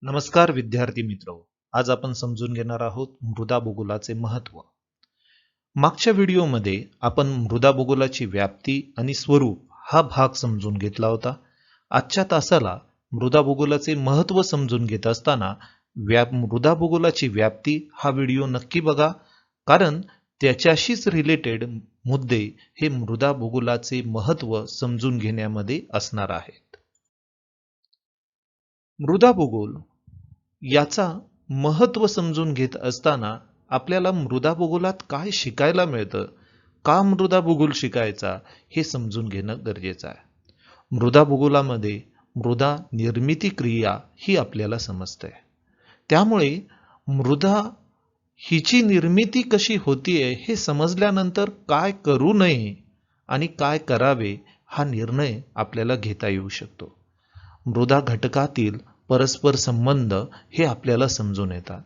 नमस्कार विद्यार्थी मित्र. आज आपण समजून घेणार आहोत मृदा भूगोलाचे महत्त्व. मागच्या व्हिडिओमध्ये आपण मृदा भूगोलाची व्याप्ती आणि स्वरूप हा भाग समजून घेतला होता. आजच्या तासाला मृदा भूगोलाचे महत्त्व समजून घेत असताना मृदा भूगोलाची व्याप्ती हा व्हिडिओ नक्की बघा, कारण त्याच्याशीच रिलेटेड मुद्दे हे मृदा भूगोलाचे महत्त्व समजून घेण्यामध्ये असणार आहेत. मृदा भूगोल याचा महत्त्व समजून घेत असताना आपल्याला मृदा भूगोलात काय शिकायला मिळतं, का मृदा भूगोल शिकायचा हे समजून घेणं गरजेचं आहे. मृदा भूगोलामध्ये मृदा निर्मिती क्रिया ही आपल्याला समजते. त्यामुळे मृदा हिची निर्मिती कशी होतीये हे समजल्यानंतर काय करू नये आणि काय करावे हा निर्णय आपल्याला घेता येऊ शकतो. मृदा घटकातील परस्पर संबंध हे आपल्याला समजून येतात.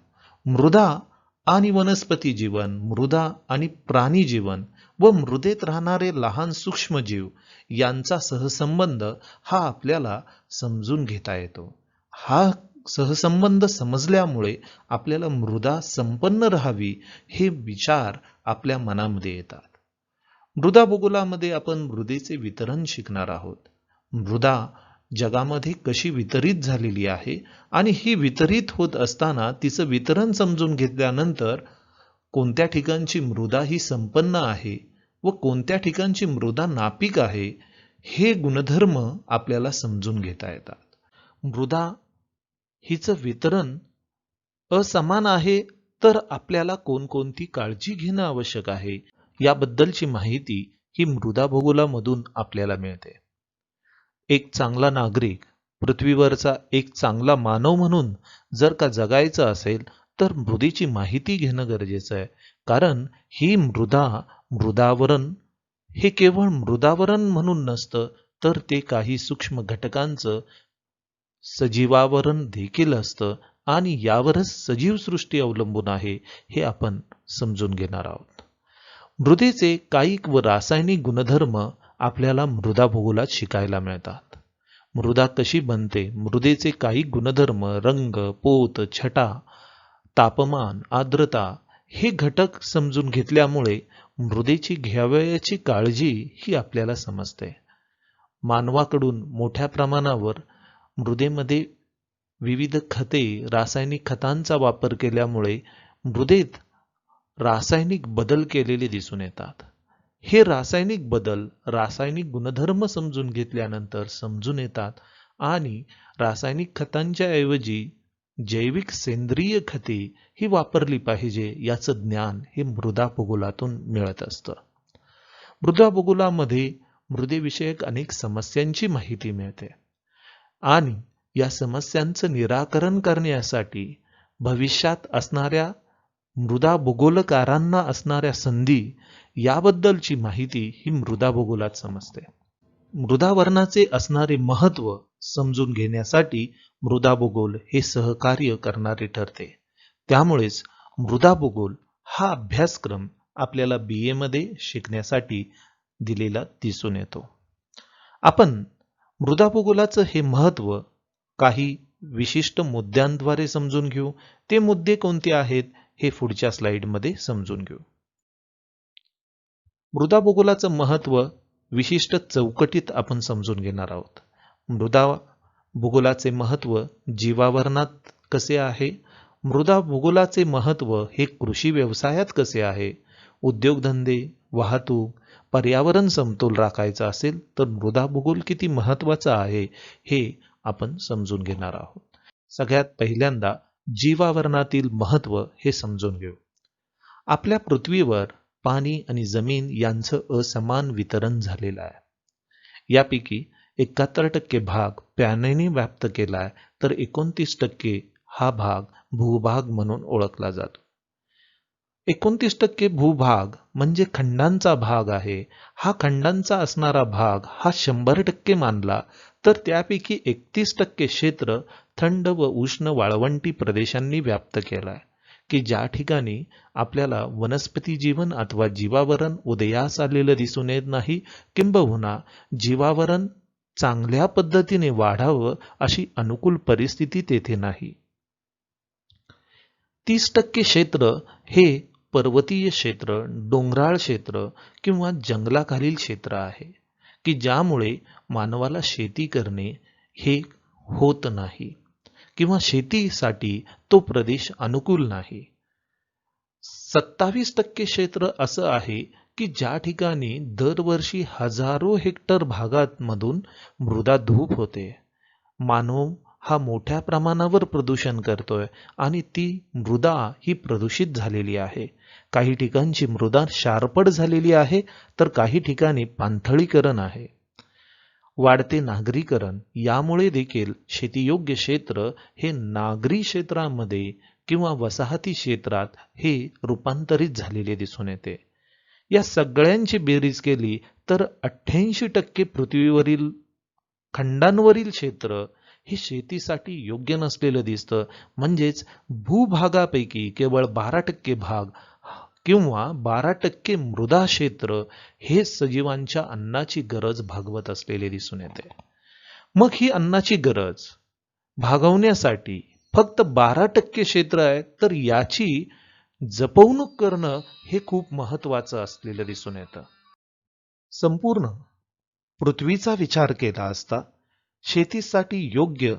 मृदा आणि वनस्पती जीवन, मृदा आणि प्राणी जीवन व मृदेत राहणारे लहान सूक्ष्मजीव यांचा सहसंबंध हा आपल्याला समजून घेता येतो. हा सहसंबंध समजल्यामुळे आपल्याला मृदा संपन्न राहावी हे विचार आपल्या मनामध्ये येतात. मृदा भूगोलामध्ये आपण मृदेचे वितरण शिकणार आहोत. मृदा जगामध्ये कशी वितरित झालेली आहे आणि ही वितरित होत असताना तिचं वितरण समजून घेतल्यानंतर कोणत्या ठिकाणची मृदा ही संपन्न आहे व कोणत्या ठिकाणची मृदा नापीक आहे हे गुणधर्म आपल्याला समजून घेता येतात. मृदा हिचं वितरण असमान आहे तर आपल्याला कोणकोणती काळजी घेणं आवश्यक आहे याबद्दलची माहिती ही मृदा भूगोलामधून आपल्याला मिळते. एक चांगला नागरिक, पृथ्वीवरचा एक चांगला मानव म्हणून जर का जगायचं असेल तर मृदेची माहिती घेणं गरजेचं आहे. कारण ही मृदावरण हे केवळ मृदावरण म्हणून नसतं, तर ते काही सूक्ष्म घटकांचं सजीवावरण देखील असतं आणि यावरच सजीव सृष्टी अवलंबून आहे हे आपण समजून घेणार आहोत. मृदेचे कायिक व रासायनिक गुणधर्म आपल्याला मृदा भूगोलात शिकायला मिळतात. मृदा कशी बनते, मृदेचे काही गुणधर्म, रंग, पोत, छटा, तापमान, आर्द्रता हे घटक समजून घेतल्यामुळे मृदेची घ्यावयाची काळजी ही आपल्याला समजते. मानवाकडून मोठ्या प्रमाणावर मृदेमध्ये विविध खते, रासायनिक खतांचा वापर केल्यामुळे मृदेत रासायनिक बदल केलेले दिसून येतात. हे रासायनिक बदल रासायनिक गुणधर्म समजून घेतल्यानंतर समजून येतात आणि रासायनिक खतांच्या ऐवजी जैविक सेंद्रिय खते ही वापरली पाहिजे याचं ज्ञान हे मृदा भूगोलातून मिळत असतं. मृदा भूगोलामध्ये मृदेविषयक अनेक समस्यांची माहिती मिळते आणि या समस्यांचं निराकरण करण्यासाठी भविष्यात असणाऱ्या मृदा भूगोलकारांना असणाऱ्या संधी याबद्दलची माहिती ही मृदा भूगोलात समजते. मृदावरणाचे असणारे महत्त्व समजून घेण्यासाठी मृदा भूगोल हे सहकार्य करणारे ठरते. त्यामुळेच मृदा भूगोल हा अभ्यासक्रम आपल्याला BA मध्ये शिकण्यासाठी दिलेला दिसून येतो. आपण मृदा भूगोलाचं हे महत्त्व काही विशिष्ट मुद्द्यांद्वारे समजून घेऊ. ते मुद्दे कोणते आहेत हे पुढच्या स्लाइडमध्ये समजून घेऊ. मृदा भूगोलाचं महत्त्व विशिष्ट चौकटीत आपण समजून घेणार आहोत. मृदा भूगोलाचे महत्त्व जीवावरणात कसे आहे, मृदा भूगोलाचे महत्त्व हे कृषी व्यवसायात कसे आहे, उद्योगधंदे, वाहतूक, पर्यावरण समतोल राखायचा असेल तर मृदा भूगोल किती महत्त्वाचा आहे हे आपण समजून घेणार आहोत. सगळ्यात पहिल्यांदा जीवावरणातील महत्त्व हे समजून घेऊ. आपल्या पृथ्वीवर पाणी आणि जमीन यांचं असमान वितरण झालेलं आहे. यापैकी 71% भाग पाण्याने व्याप्त केलाय तर 29% हा भाग भूभाग म्हणून ओळखला जातो. 29% भूभाग म्हणजे खंडांचा भाग आहे. हा खंडांचा असणारा भाग हा 100% मानला तर त्यापैकी 31% क्षेत्र थंड व उष्ण वाळवंटी प्रदेशांनी व्याप्त केलाय, की ज्या ठिकाणी आपल्याला वनस्पती जीवन अथवा जीवावरण उदयास आलेलं दिसून येत नाही, किंबहुना जीवावरण चांगल्या पद्धतीने वाढावं अशी अनुकूल परिस्थिती तेथे नाही. 30% क्षेत्र हे पर्वतीय क्षेत्र, डोंगराळ क्षेत्र किंवा जंगलाखालील क्षेत्र आहे की ज्यामुळे मानवाला शेती करणे हे होत नाही किंवा शेतीसाठी तो प्रदेश अनुकूल नाही. 27% क्षेत्र असं आहे की ज्या ठिकाणी दरवर्षी हजारो हेक्टर भागांमधून मृदा धूप होते. मानव हा मोठ्या प्रमाणावर प्रदूषण करतोय आणि ती मृदा ही प्रदूषित झालेली आहे. काही ठिकाणची मृदा शारपड झालेली आहे तर काही ठिकाणी पाणथळीकरण आहे. वाढते नागरीकरण यामुळे देखील शेतीयोग्य क्षेत्र हे नागरी क्षेत्रामध्ये किंवा वसाहती क्षेत्रात हे रूपांतरित झालेले दिसून येते. या सगळ्यांची बेरीज केली तर 88% पृथ्वीवरील खंडांवरील क्षेत्र हे शेतीसाठी योग्य नसलेलं दिसतं. म्हणजेच भूभागापैकी केवळ 12% भाग किंवा 12% मृदा क्षेत्र हे सजीवांच्या अन्नाची गरज भागवत असलेले दिसून येते. मग ही अन्नाची गरज भागवण्यासाठी फक्त 12% क्षेत्र आहे तर याची जपवणूक करणं हे खूप महत्वाचं असलेलं दिसून येतं. संपूर्ण पृथ्वीचा विचार केला असता शेतीसाठी योग्य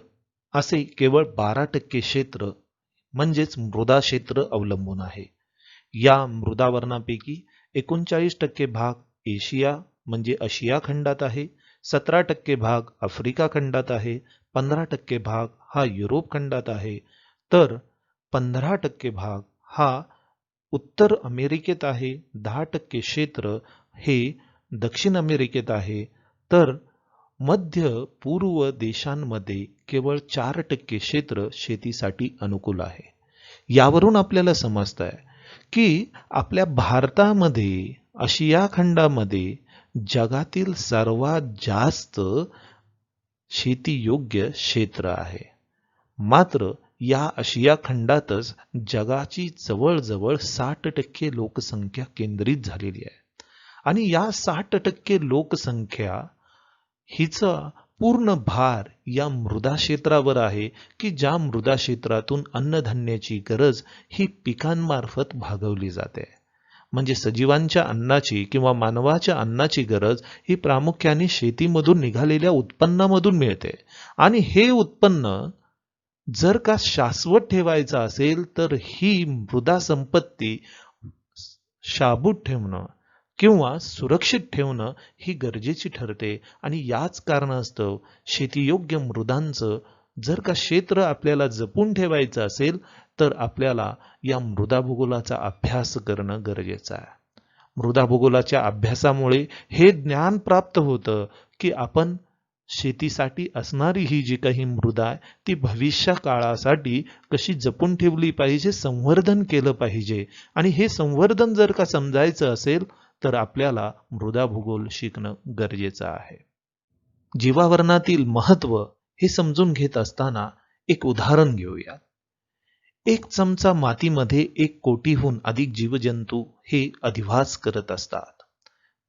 असे केवळ 12% क्षेत्र म्हणजेच मृदा क्षेत्र अवलंबून आहे. या मृदावरणापैकी 39% भाग एशिया म्हणजे आशिया खंडात आहे, 17% भाग आफ्रिका खंडात आहे, 15% भाग हा युरोप खंडात आहे, तर 15% भाग हा उत्तर अमेरिकेत आहे, 10% क्षेत्र हे दक्षिण अमेरिकेत आहे, तर मध्य पूर्व देशांमध्ये केवळ 4% क्षेत्र शेतीसाठी अनुकूल आहे. यावरून आपल्याला समजतंय की आपल्या भारतामध्ये आशिया खंडामध्ये जगातील सर्वात जास्त शेतीयोग्य क्षेत्र आहे. मात्र या आशिया खंडातच जगाची जवळजवळ 60% लोकसंख्या केंद्रित झालेली आहे आणि या 60% लोकसंख्या हिचा पूर्ण भार या मृदा क्षेत्रावर आहे की ज्या मृदा क्षेत्रातून अन्नधान्याची गरज ही पिकांमार्फत भागवली जाते. म्हणजे सजीवांच्या अन्नाची किंवा मानवाच्या अन्नाची गरज ही प्रामुख्याने शेतीमधून निघालेल्या उत्पन्नामधून मिळते आणि हे उत्पन्न जर का शाश्वत ठेवायचं असेल तर ही मृदा संपत्ती शाबूत ठेवणं किंवा सुरक्षित ठेवणं ही गरजेची ठरते. आणि याच कारणास्तव शेतीयोग्य मृदांचं जर का क्षेत्र आपल्याला जपून ठेवायचं असेल तर आपल्याला या मृदा भूगोलाचा अभ्यास करणं गरजेचं आहे. मृदा भूगोलाच्या अभ्यासामुळे हे ज्ञान प्राप्त होतं की आपण शेतीसाठी असणारी ही जी काही मृदा आहे ती भविष्य काळासाठी कशी जपून ठेवली पाहिजे, संवर्धन केलं पाहिजे. आणि हे संवर्धन जर का समजायचं असेल तर आपल्याला मृदा भूगोल शिकणं गरजेचं आहे. जीवावरणातील महत्व हे समजून घेत असताना एक उदाहरण घेऊया. 1 चमचा मातीमध्ये 1 कोटीहून अधिक जीवजंतू हे अधिवास करत असतात.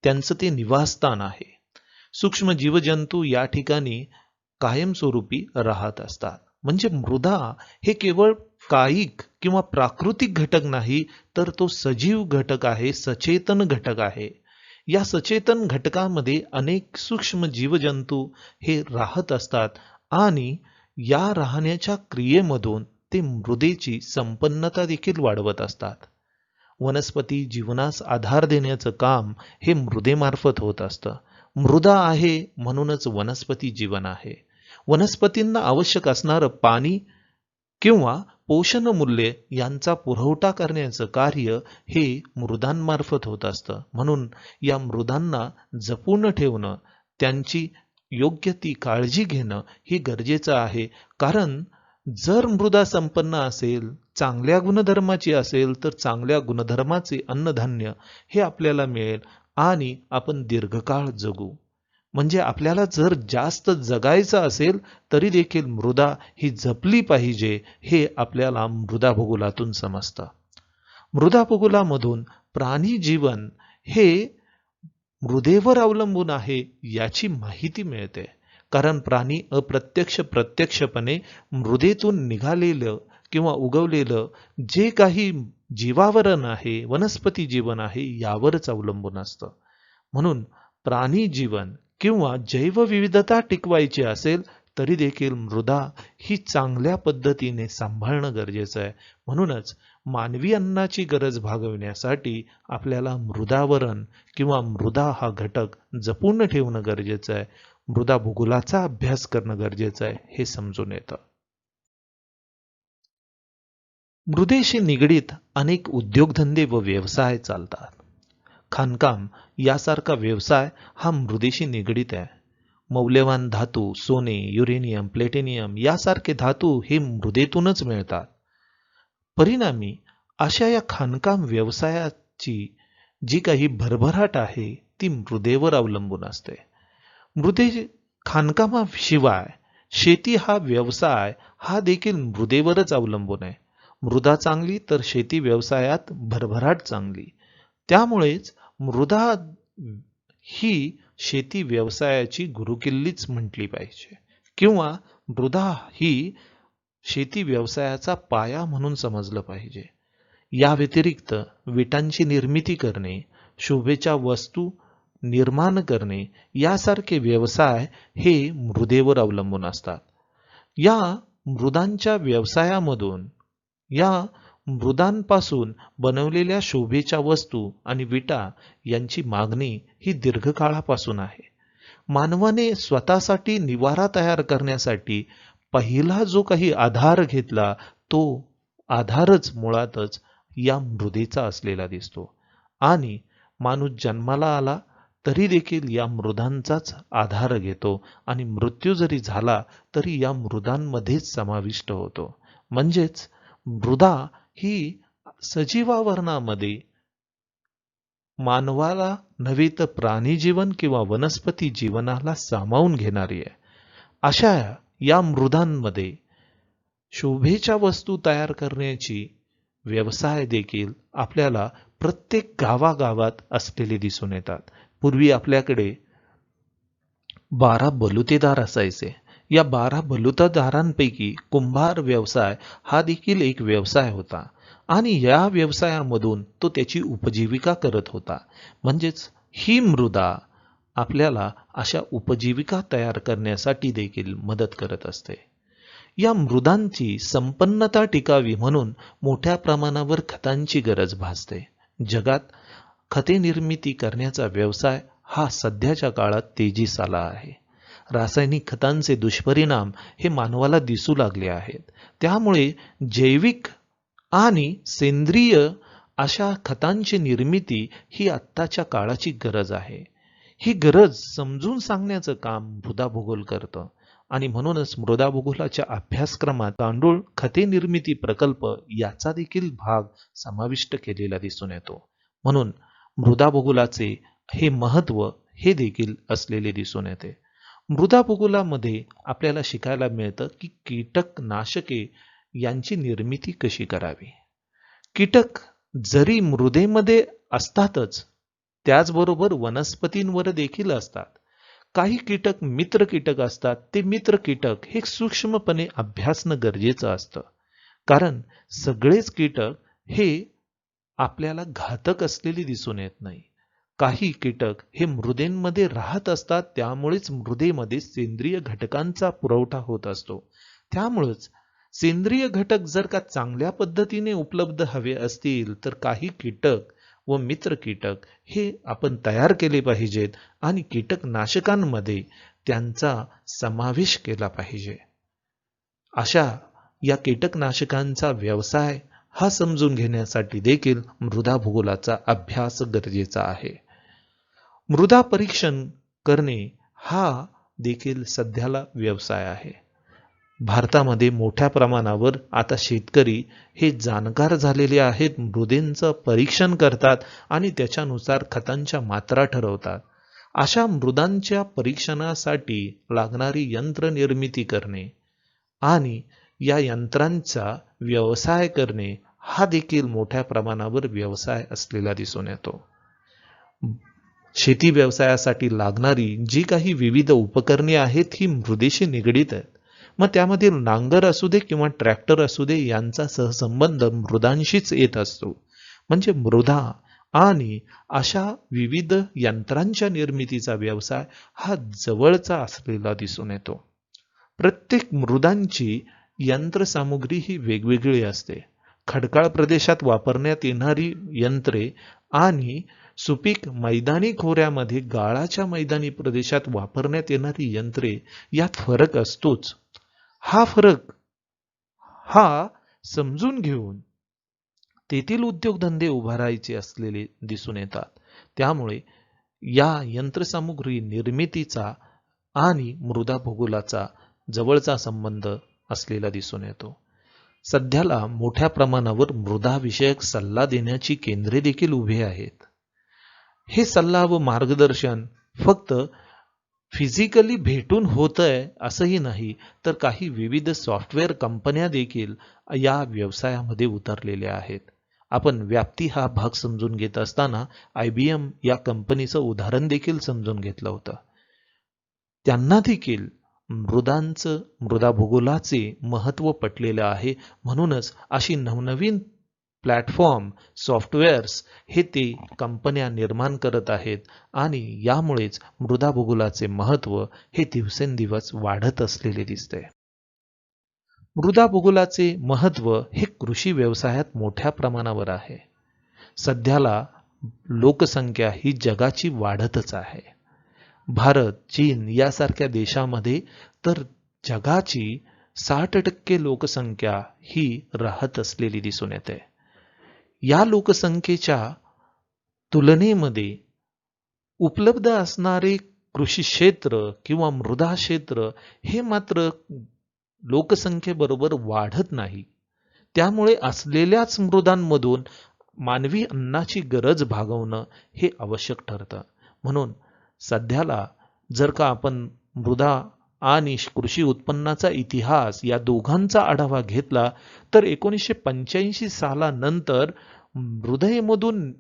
त्यांचं ते निवासस्थान आहे. सूक्ष्म जीवजंतू या ठिकाणी कायमस्वरूपी राहत असतात. म्हणजे मृदा हे केवळ कायिक किंवा प्राकृतिक घटक नाही तर तो सजीव घटक आहे, सचेतन घटक आहे. या सचेतन घटकामध्ये अनेक सूक्ष्म जीवजंतू हे राहत असतात आणि या राहण्याच्या क्रियेमधून ते मृदेची संपन्नता देखील वाढवत असतात. वनस्पती जीवनास आधार देण्याचं काम हे मृदेमार्फत होत असतं. मृदा आहे म्हणूनच वनस्पती जीवन आहे. वनस्पतींना आवश्यक असणारं पाणी किंवा पोषण मूल्य यांचा पुरवठा करण्याचं कार्य हे मृदांमार्फत होत असतं. म्हणून या मृदांना जपून ठेवणं, त्यांची योग्य ती काळजी घेणं हे गरजेचं आहे. कारण जर मृदा संपन्न असेल, चांगल्या गुणधर्माची असेल तर चांगल्या गुणधर्माचे अन्नधान्य हे आपल्याला मिळेल आणि आपण दीर्घकाळ जगू. म्हणजे आपल्याला जर जास्त जगायचं असेल तरी देखील मृदा ही जपली पाहिजे हे आपल्याला मृदा भूगोलातून समजतं. मृदा भूगोलामधून प्राणी जीवन हे मृदेवर अवलंबून आहे याची माहिती मिळते. कारण प्राणी अप्रत्यक्ष प्रत्यक्षपणे मृदेतून निघालेलं किंवा उगवलेलं जे काही जीवावरण आहे, वनस्पती जीवन आहे, यावरच अवलंबून असतं. म्हणून प्राणी जीवन किंवा जैवविविधता टिकवायची असेल तरी देखील मृदा ही चांगल्या पद्धतीने सांभाळणं गरजेचं आहे. म्हणूनच मानवी अन्नाची गरज भागविण्यासाठी आपल्याला मृदावरण किंवा मृदा हा घटक जपून ठेवणं गरजेचं आहे. मृदा भूगोलाचा अभ्यास करणं गरजेचं आहे, हे समजून येतं. मृदेशी निगडीत अनेक उद्योगधंदे व व्यवसाय चालतात. खाणकाम यासारखा व्यवसाय हा मृदेशी निगडीत आहे. मौल्यवान धातू, सोने, युरेनियम, प्लेटिनियम यासारखे धातू हे मृदेतूनच मिळतात. परिणामी अशा या खाणकाम व्यवसायाची जी काही भरभराट आहे ती मृदेवर अवलंबून असते. मृदे खाणकामाशिवाय शेती हा व्यवसाय हा देखील मृदेवरच अवलंबून आहे. मृदा चांगली तर शेती व्यवसायात भरभराट चांगली. त्यामुळेच मृदा ही शेती व्यवसायाची गुरुकिल्लीच म्हटली पाहिजे किंवा मृदा ही शेती व्यवसायाचा पाया म्हणून समजलं पाहिजे. या व्यतिरिक्त विटांची निर्मिती करणे, शोभेच्या वस्तू निर्माण करणे यासारखे व्यवसाय हे मृदेवर अवलंबून असतात. या मृदांच्या व्यवसायामधून या मृदांपासून बनवलेल्या शोभेच्या वस्तू आणि विटा यांची मागणी ही दीर्घकाळापासून आहे. मानवाने स्वतःसाठी निवारा तयार करण्यासाठी पहिला जो काही आधार घेतला तो आधारच मुळातच या मृदेचा असलेला दिसतो आणि माणूस जन्माला आला तरी देखील या मृदांचाच आधार घेतो आणि मृत्यू जरी झाला तरी या मृदांमध्येच समाविष्ट होतो. म्हणजेच मृदा ही सजीवावरणामध्ये मानवाला नव्हे तर प्राणी जीवन किंवा वनस्पती जीवनाला सामावून घेणारी आहे. अशा या मृदांमध्ये शोभेच्या वस्तू तयार करण्याची व्यवसाय देखील आपल्याला प्रत्येक गावागावात असलेले दिसून येतात. पूर्वी आपल्याकडे 12 बलुतेदार असायचे. या 12 बलुतेदारांपैकी कुंभार व्यवसाय हा देखील एक व्यवसाय होता आणि या व्यवसायामधून तो त्याची उपजीविका करत होता. म्हणजेच ही मृदा आपल्याला अशा उपजीविका तयार करण्यासाठी देखील मदत करत असते. या मृदांची संपन्नता टिकावी म्हणून मोठ्या प्रमाणावर खतांची गरज भासते. जगात खते निर्मिती करण्याचा व्यवसाय हा सध्याच्या काळात तेजीस आला आहे. रासायनिक खतांचे दुष्परिणाम हे मानवाला दिसू लागले आहेत. त्यामुळे जैविक आणि सेंद्रिय अशा खतांची निर्मिती ही आत्ताच्या काळाची गरज आहे. ही गरज समजून सांगण्याचं काम मृदा भूगोल करतं आणि म्हणूनच मृदा भूगोलाच्या अभ्यासक्रमात गांडूळ खते निर्मिती प्रकल्प याचा देखील भाग समाविष्ट केलेला दिसून येतो. म्हणून मृदा भूगोलाचे हे महत्त्व हे देखील असलेले दिसून येते. मृदा भूगोलामध्ये आपल्याला शिकायला मिळतं की कीटकनाशके यांची निर्मिती कशी करावी. कीटक जरी मृदेमध्ये असतातच त्याचबरोबर वनस्पतींवर देखील असतात. काही कीटक मित्र कीटक असतात. ते मित्र कीटक हे सूक्ष्मपणे अभ्यासणं गरजेचं असतं, कारण सगळेच कीटक हे आपल्याला घातक असलेले दिसून येत नाही. काही कीटक हे मृदेमध्ये राहत असतात, त्यामुळेच मृदेमध्ये सेंद्रिय घटकांचा पुरवठा होत असतो. त्यामुळेच सेंद्रिय घटक जर का चांगल्या पद्धतीने उपलब्ध हवे असतील तर काही कीटक व मित्र कीटक हे आपण तयार केले पाहिजेत आणि कीटकनाशकांमध्ये त्यांचा समावेश केला पाहिजे. अशा या कीटकनाशकांचा व्यवसाय हा समजून घेण्यासाठी देखील मृदा भूगोलाचा अभ्यास गरजेचा आहे. मृदा परीक्षण करणे हा देखील सध्याला व्यवसाय आहे. भारतामध्ये मोठ्या प्रमाणावर आता शेतकरी हे जाणकार झालेले आहेत. मृदेंचं परीक्षण करतात आणि त्याच्यानुसार खतांच्या मात्रा ठरवतात. अशा मृदांच्या परीक्षणासाठी लागणारी यंत्र निर्मिती करणे आणि या यंत्रांचा व्यवसाय करणे हा देखील मोठ्या प्रमाणावर व्यवसाय असलेला दिसून येतो. शेती व्यवसायासाठी लागणारी जी काही विविध उपकरणे आहेत ही मृदेशी निगडीत आहेत. मग त्यामधील नांगर असू दे किंवा ट्रॅक्टर असू दे यांचा सहसंबंध मृदांशीच येत असतो. म्हणजे मृदा आणि अशा विविध यंत्रांच्या निर्मितीचा व्यवसाय हा जवळचा असलेला दिसून येतो. प्रत्येक मृदांची यंत्रसामुग्री ही वेगवेगळी असते. खडकाळ प्रदेशात वापरण्यात येणारी यंत्रे आणि सुपीक मैदानी खोऱ्यामध्ये गाळाच्या मैदानी प्रदेशात वापरण्यात येणारी यंत्रे यात फरक असतोच. हा फरक समजून घेऊन तेथील उद्योगधंदे उभारायचे असलेले दिसून येतात. त्यामुळे या यंत्रसामुग्री निर्मितीचा आणि मृदा भूगोलाचा जवळचा संबंध असलेला दिसून येतो. सध्याला मोठ्या प्रमाणावर मृदाविषयक सल्ला देण्याची केंद्रे देखील उभी आहेत. हे सल्ला व मार्गदर्शन फक्त फिजिकली भेटून होतंय असंही नाही, तर काही विविध सॉफ्टवेअर कंपन्या देखील या व्यवसायामध्ये उतरलेल्या आहेत. आपण व्याप्ती हा भाग समजून घेत असताना IBM या कंपनीचं उदाहरण देखील समजून घेतलं होतं. त्यांना देखील मृदा भूगोलाचे महत्त्व पटलेलं आहे. म्हणूनच अशी नवनवीन प्लॅटफॉर्म सॉफ्टवेअर्स हे ते कंपन्या निर्माण करत आहेत आणि यामुळेच मृदा भूगोलाचे महत्त्व हे दिवसेंदिवस वाढत असलेले दिसते. मृदा भूगोलाचे महत्त्व हे कृषी व्यवसायात मोठ्या प्रमाणावर आहे. सध्याला लोकसंख्या ही जगाची वाढतच आहे. भारत, चीन यासारख्या देशामध्ये तर जगाची 60% लोकसंख्या ही राहत असलेली दिसून येते. या लोकसंख्येच्या तुलनेमध्ये उपलब्ध असणारे कृषी क्षेत्र किंवा मृदा क्षेत्र हे मात्र लोकसंख्येबरोबर वाढत नाही. त्यामुळे असलेल्याच मृदांमधून मानवी अन्नाची गरज भागवणं हे आवश्यक ठरतं. म्हणून सध्याला जर का आपण मृदा आणि कृषी उत्पन्नाचा इतिहास या दोघांचा आढावा घेतला तर 1985 सालानंतर मृदेमधून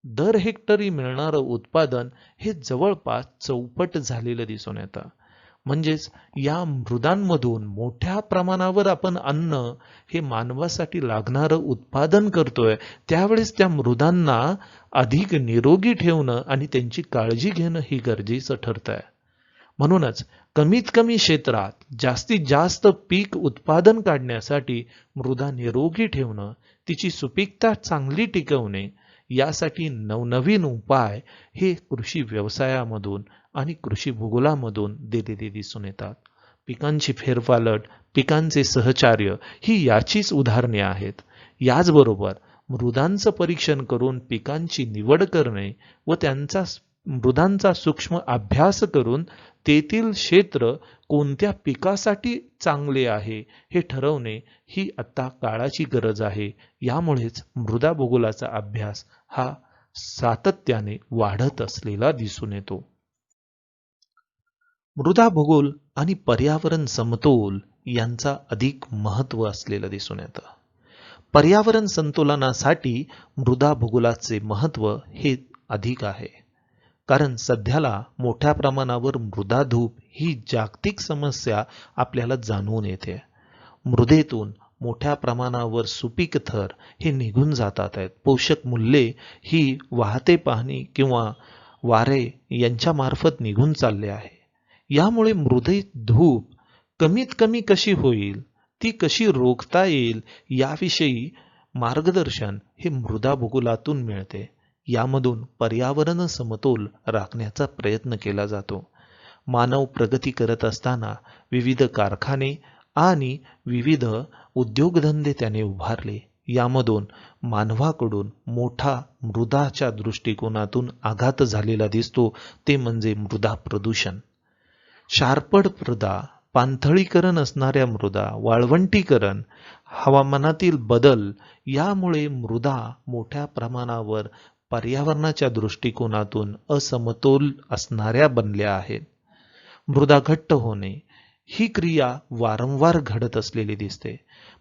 दर हेक्टरी मिळणारं उत्पादन हे जवळपास चौपट झालेलं दिसून येतं. म्हणजेच या मृदांमधून मोठ्या प्रमाणावर आपण अन्न हे मानवासाठी लागणारं उत्पादन करतोय. त्यावेळेस त्या मृदांना अधिक निरोगी ठेवणं आणि त्यांची काळजी घेणं ही गरजेचं ठरतंय. म्हणूनच कमीत कमी क्षेत्रात जास्तीत जास्त पीक उत्पादन काढण्यासाठी मृदा निरोगी ठेवणं, तिची सुपीकता चांगली टिकवणे यासाठी नवनवीन उपाय हे कृषी व्यवसायामधून आणि कृषी भूगोलामधून दिलेले दिसून येतात. पिकांची फेरपालट, पिकांचे सहचार्य ही याचीच उदाहरणे आहेत. याचबरोबर मृदांचं परीक्षण करून पिकांची निवड करणे व त्यांचा मृदांचा सूक्ष्म अभ्यास करून तेथील क्षेत्र कोणत्या पिकासाठी चांगले आहे हे ठरवणे ही आता काळाची गरज आहे. यामुळेच मृदा भूगोलाचा अभ्यास हा सातत्याने वाढत असलेला दिसून येतो. मृदा भूगोल आणि पर्यावरण समतोल यांचा अधिक महत्त्व असलेलं दिसून येतं. पर्यावरण संतुलनासाठी मृदा भूगोलाचे महत्त्व हे अधिक आहे. कारण सध्याला मोठ्या प्रमाणावर मृदाधूप ही जागतिक समस्या आपल्याला जाणवून येते. मृदेतून मोठ्या प्रमाणावर सुपीक थर हे निघून जातात आहेत. पोषक मूल्ये ही वाहते पाणी किंवा वारे यांच्या मार्फत निघून चालले आहे. यामुळे मृदेत धूप कमीत कमी कशी होईल, ती कशी रोखता येईल याविषयी मार्गदर्शन हे मृदा भूगोलातून मिळते. यामधून पर्यावरण समतोल राखण्याचा प्रयत्न केला जातो. मानव प्रगती करत असताना विविध कारखाने आणि विविध उद्योगधंदे त्याने उभारले. यामधून मानवाकडून मोठा मृदाच्या दृष्टिकोनातून आघात झालेला दिसतो, ते म्हणजे मृदा प्रदूषण. शारपड मृदा, पाणथळीकरण असणाऱ्या मृदा, वाळवंटीकरण, हवामानातील बदल यामुळे मृदा मोठ्या प्रमाणावर पर्यावरणाच्या दृष्टिकोनातून असमतोल असणाऱ्या बनल्या आहेत. मृदा घट्ट होणे ही क्रिया वारंवार घडत असलेली दिसते.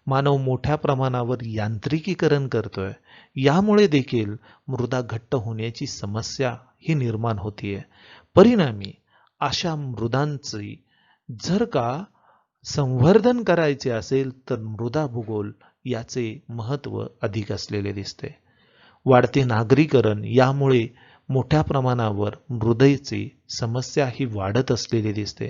मानव मोठ्या प्रमाणावर यांत्रिकीकरण करतोय. यामुळे देखील मृदा घट्ट होण्याची समस्या ही निर्माण होतीये. परिणामी अशा मृदांची जर का संवर्धन करायचे असेल तर मृदा भूगोल याचे महत्त्व अधिक असलेले दिसते. वाढते नागरीकरण यामुळे मोठ्या प्रमाणावर मृदेची समस्या ही वाढत असलेली दिसते.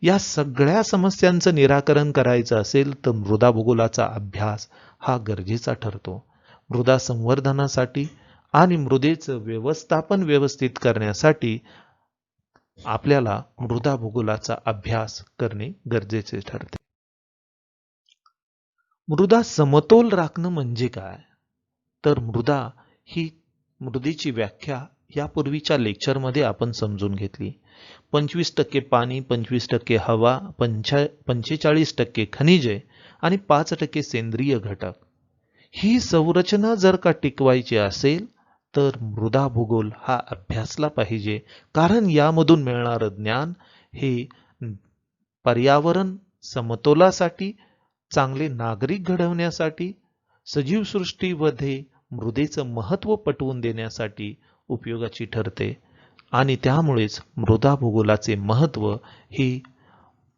या सगळ्या समस्यांचं निराकरण करायचं असेल तर मृदा भूगोलाचा अभ्यास हा गरजेचा ठरतो. मृदा संवर्धनासाठी आणि मृदेचं व्यवस्थापन व्यवस्थित करण्यासाठी आपल्याला मृदा भूगोलाचा अभ्यास करणे गरजेचे ठरते. मृदा समतोल राखणं म्हणजे काय? तर मृदेची व्याख्या यापूर्वीच्या लेक्चरमध्ये आपण समजून घेतली. 25% पाणी, 25% हवा, 45% खनिजे आणि 5% सेंद्रिय घटक. ही संरचना जर का टिकवायची असेल तर मृदा भूगोल हा अभ्यासला पाहिजे, कारण यामधून मिळणारं ज्ञान हे पर्यावरण समतोलासाठी, चांगले नागरिक घडवण्यासाठी, सजीव सृष्टीमध्ये मृदेचं महत्त्व पटवून देण्यासाठी उपयोगाची ठरते. आणि त्यामुळेच मृदा भूगोलाचे महत्त्व हे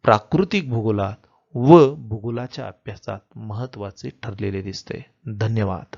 प्राकृतिक भूगोलात व भूगोलाच्या अभ्यासात महत्त्वाचे ठरलेले दिसते. धन्यवाद.